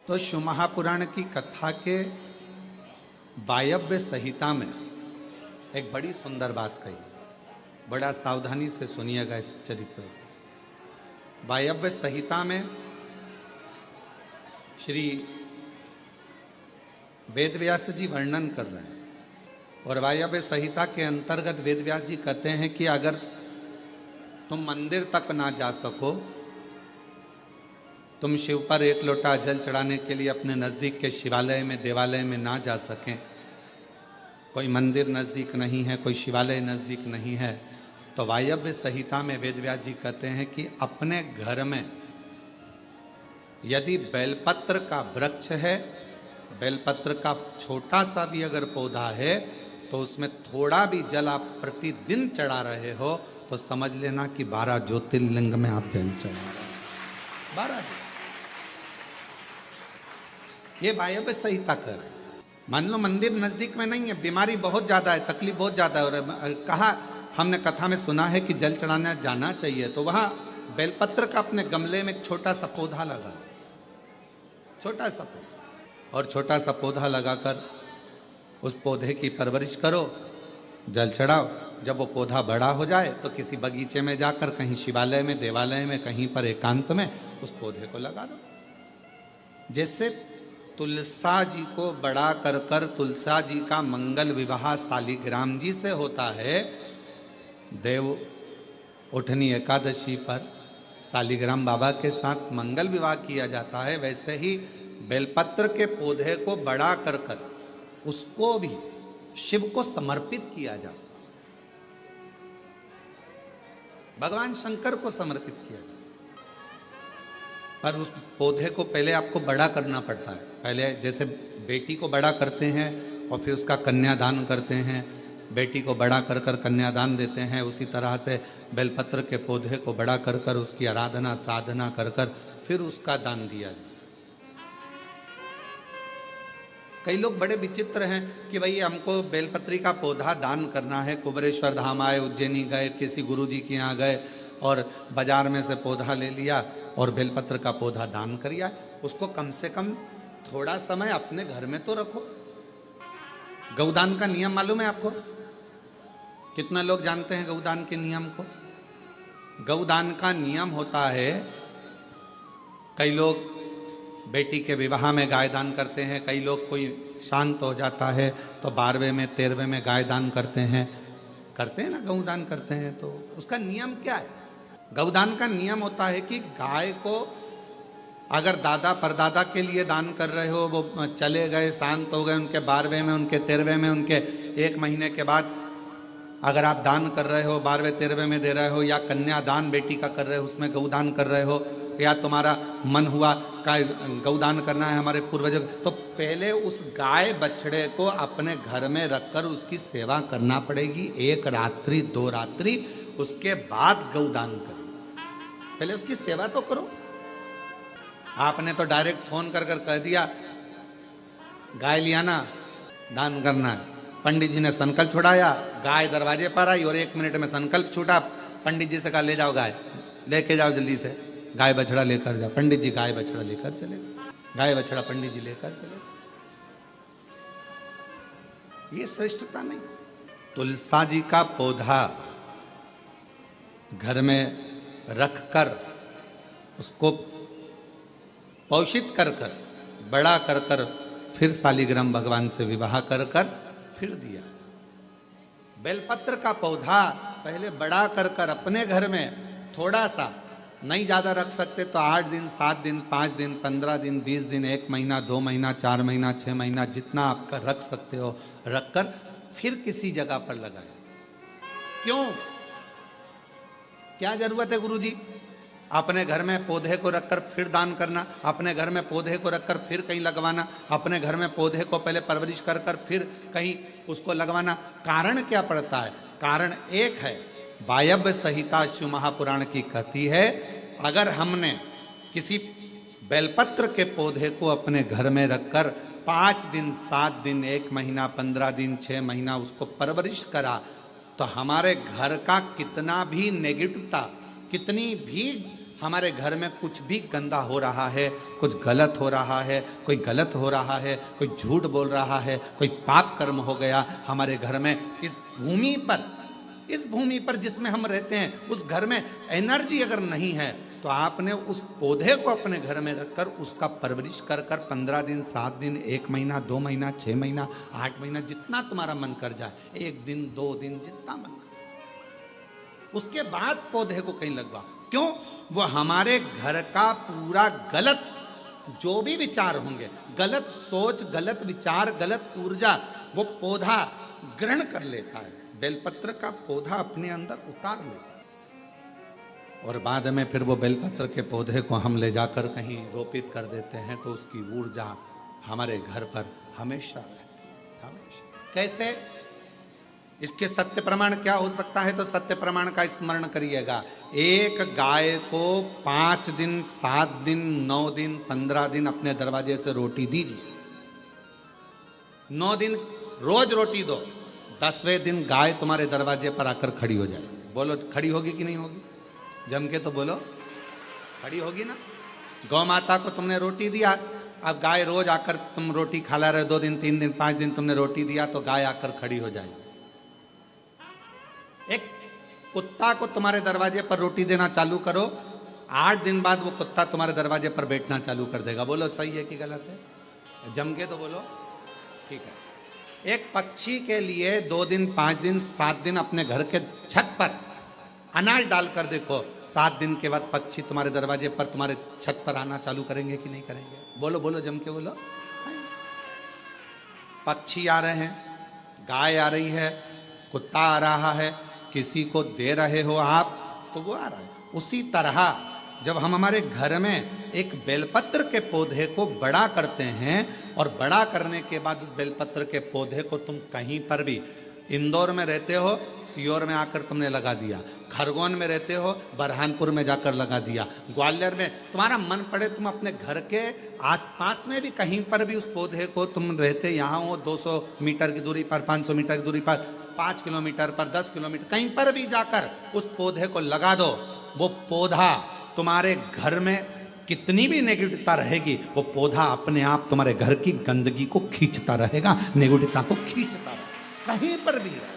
तो शिव महापुराण की कथा के वायव्य संहिता में एक बड़ी सुंदर बात कही। बड़ा सावधानी से सुनिएगा इस चरित्र। वायव्य संहिता में श्री वेदव्यास जी वर्णन कर रहे हैं और वायव्य संहिता के अंतर्गत वेदव्यास जी कहते हैं कि अगर तुम मंदिर तक ना जा सको, तुम शिव पर एक लोटा जल चढ़ाने के लिए अपने नज़दीक के शिवालय में देवालय में ना जा सकें, कोई मंदिर नज़दीक नहीं है, कोई शिवालय नज़दीक नहीं है, तो वायव्य संहिता में वेदव्यास जी कहते हैं कि अपने घर में यदि बेलपत्र का वृक्ष है, बेलपत्र का छोटा सा भी अगर पौधा है, तो उसमें थोड़ा भी जल आप प्रतिदिन चढ़ा रहे हो तो समझ लेना कि 12 ज्योतिर्लिंग में आप जल चढ़ा रहे हो। 12। ये वायव्य संहिता कर। मान लो मंदिर नजदीक में नहीं है, बीमारी बहुत ज्यादा है, तकलीफ बहुत ज्यादा है, और कहा हमने कथा में सुना है कि जल चढ़ाने जाना चाहिए, तो वहां बेलपत्र का अपने गमले में एक छोटा सा पौधा लगा, छोटा सा पौधा, और छोटा सा पौधा लगाकर उस पौधे की परवरिश करो, जल चढ़ाओ। जब वो पौधा बड़ा हो जाए तो किसी बगीचे में जाकर कहीं शिवालय में, देवालय में, कहीं पर एकांत में उस पौधे को लगा दो। जैसे तुलसा जी को बड़ा कर कर तुलसा जी का मंगल विवाह शालिग्राम जी से होता है, देव उठनी एकादशी पर शालिग्राम बाबा के साथ मंगल विवाह किया जाता है, वैसे ही बेलपत्र के पौधे को बड़ा कर कर उसको भी शिव को समर्पित किया जाता है, भगवान शंकर को समर्पित किया जाता। पर उस पौधे को पहले आपको बड़ा करना पड़ता है। पहले जैसे बेटी को बड़ा करते हैं और फिर उसका कन्यादान करते हैं, बेटी को बड़ा कर कर कन्यादान देते हैं, उसी तरह से बेलपत्र के पौधे को बड़ा कर कर उसकी आराधना साधना कर कर फिर उसका दान दिया जाए। कई लोग बड़े विचित्र हैं कि भाई हमको बेलपत्री का पौधा दान करना है, कुबरेश्वर धाम आए, उज्जैनी गए, किसी गुरुजी के यहाँ गए और बाजार में से पौधा ले लिया और बेलपत्र का पौधा दान करिया। उसको कम से कम थोड़ा समय अपने घर में तो रखो। गौदान का नियम मालूम है आपको? कितना लोग जानते हैं गौदान के नियम को? गौदान का नियम होता है, कई लोग बेटी के विवाह में गाय दान करते हैं, कई लोग कोई शांत हो जाता है तो 12वें में 13वें में गाय दान करते हैं ना, गौदान करते हैं। तो उसका नियम क्या है? गौदान का नियम होता है कि गाय को अगर दादा परदादा के लिए दान कर रहे हो, वो चले गए, शांत हो गए, उनके 12वें में, उनके 13वें में, उनके 1 महीने के बाद अगर आप दान कर रहे हो, 12वें 13वें में दे रहे हो, या कन्यादान बेटी का कर रहे हो, उसमें गौदान कर रहे हो, या तुम्हारा मन हुआ का गौदान करना है हमारे पूर्वजों, तो पहले उस गाय बछड़े को अपने घर में रखकर उसकी सेवा करना पड़ेगी 1 रात्रि 2 रात्रि, उसके बाद गौदान करो। पहले उसकी सेवा तो करो। आपने तो डायरेक्ट फोन कर कर कह दिया गाय लिया ना, दान करना है, पंडित जी ने संकल्प छुड़ाया, गाय दरवाजे पर आई और 1 मिनट में संकल्प छूटा, पंडित जी से कहा ले जाओ गाय, लेके जाओ जल्दी से, गाय बछड़ा लेकर जाओ। पंडित जी गाय बछड़ा लेकर चले, गाय बछड़ा पंडित जी लेकर चले। ये श्रेष्ठता नहीं। तुलसा जी का पौधा घर में रखकर उसको पोषित कर कर बड़ा कर कर फिर शालिग्राम भगवान से विवाह कर कर फिर दिया। बेलपत्र का पौधा पहले बड़ा कर कर अपने घर में थोड़ा सा, नहीं ज्यादा रख सकते तो 8 दिन 7 दिन 5 दिन 15 दिन 20 दिन 1 महीना 2 महीना 4 महीना 6 महीना जितना आपका रख सकते हो रखकर फिर किसी जगह पर लगाए। क्यों? क्या जरूरत है गुरुजी अपने घर में पौधे को रखकर फिर दान करना, अपने घर में पौधे को रखकर फिर कहीं लगवाना, अपने घर में पौधे को पहले परवरिश कर कर फिर कहीं उसको लगवाना? कारण क्या पड़ता है? कारण एक है, वायव्य संहिता शिव महापुराण की कहती है, अगर हमने किसी बेलपत्र के पौधे को अपने घर में रखकर 5 दिन 7 दिन 1 महीना 15 दिन 6 महीना उसको परवरिश करा, तो हमारे घर का कितना भी नेगेटिवता, कितनी भी हमारे घर में कुछ भी गंदा हो रहा है, कुछ गलत हो रहा है, कोई गलत हो रहा है, कोई झूठ बोल रहा है, कोई पाप कर्म हो गया हमारे घर में, इस भूमि पर जिसमें हम रहते हैं, उस घर में एनर्जी अगर नहीं है, तो आपने उस पौधे को अपने घर में रखकर उसका परवरिश कर 15 दिन, 7 दिन, 1 महीना, 2 महीना, 6 महीना, 8 महीना, जितना तुम्हारा मन कर जाए, 1 दिन, 2 दिन, जितना मन कर, उसके बाद पौधे को कहीं लगवा। क्यों? वो हमारे घर का पूरा गलत जो भी विचार होंगे, गलत सोच, गलत विचार, गलत ऊर्जा, वो पौधा ग्रहण कर लेता है। बेलपत्र का पौधा अपने अंदर उतार लेता है और बाद में फिर वो बेलपत्र के पौधे को हम ले जाकर कहीं रोपित कर देते हैं, तो उसकी ऊर्जा हमारे घर पर हमेशा रहती है, हमेशा। कैसे? इसके सत्य प्रमाण क्या हो सकता है? तो सत्य प्रमाण का स्मरण करिएगा। एक गाय को 5 दिन, 7 दिन, 9 दिन, 15 दिन अपने दरवाजे से रोटी दीजिए। 9 दिन रोज रोटी दो, 10वें दिन गाय तुम्हारे दरवाजे पर आकर खड़ी हो जाए। बोलो, खड़ी होगी कि नहीं होगी? जम के तो बोलो, खड़ी होगी ना। गौ माता को तुमने रोटी दिया, अब गाय रोज आकर, तुम रोटी खा रहे 2 दिन, 3 दिन, 5 दिन तुमने रोटी दिया, तो गाय आकर खड़ी हो जाएगी। एक कुत्ता को तुम्हारे दरवाजे पर रोटी देना चालू करो, 8 दिन बाद वो कुत्ता तुम्हारे दरवाजे पर बैठना चालू कर देगा। बोलो, सही है कि गलत है? जम के तो बोलो, ठीक है। एक पक्षी के लिए 2 दिन, 5 दिन, 7 दिन अपने घर के छत पर अनाज डालकर देखो, 7 दिन के बाद पक्षी तुम्हारे दरवाजे पर, तुम्हारे छत पर आना चालू करेंगे कि नहीं करेंगे? बोलो बोलो, जम के बोलो। पक्षी आ रहे हैं, गाय आ रही है, कुत्ता आ रहा है, किसी को दे रहे हो आप, तो वो आ रहा है। उसी तरह जब हम हमारे घर में एक बेलपत्र के पौधे को बड़ा करते हैं, और बड़ा करने के बाद उस बेलपत्र के पौधे को तुम कहीं पर भी, इंदौर में रहते हो, सीहोर में आकर तुमने लगा दिया, खरगोन में रहते हो, बरहानपुर में जाकर लगा दिया, ग्वालियर में, तुम्हारा मन पड़े तुम अपने घर के आसपास में भी कहीं पर भी उस पौधे को, तुम रहते यहाँ हो 200 मीटर की दूरी पर, 500 मीटर की दूरी पर, 5 किलोमीटर पर, 10 किलोमीटर, कहीं पर भी जाकर उस पौधे को लगा दो। वो पौधा तुम्हारे घर में कितनी भी नेगेटिवता रहेगी, वो पौधा अपने आप तुम्हारे घर की गंदगी को खींचता रहेगा, नेगेटिवता को खींचता रहेगा, कहीं पर भी रहे।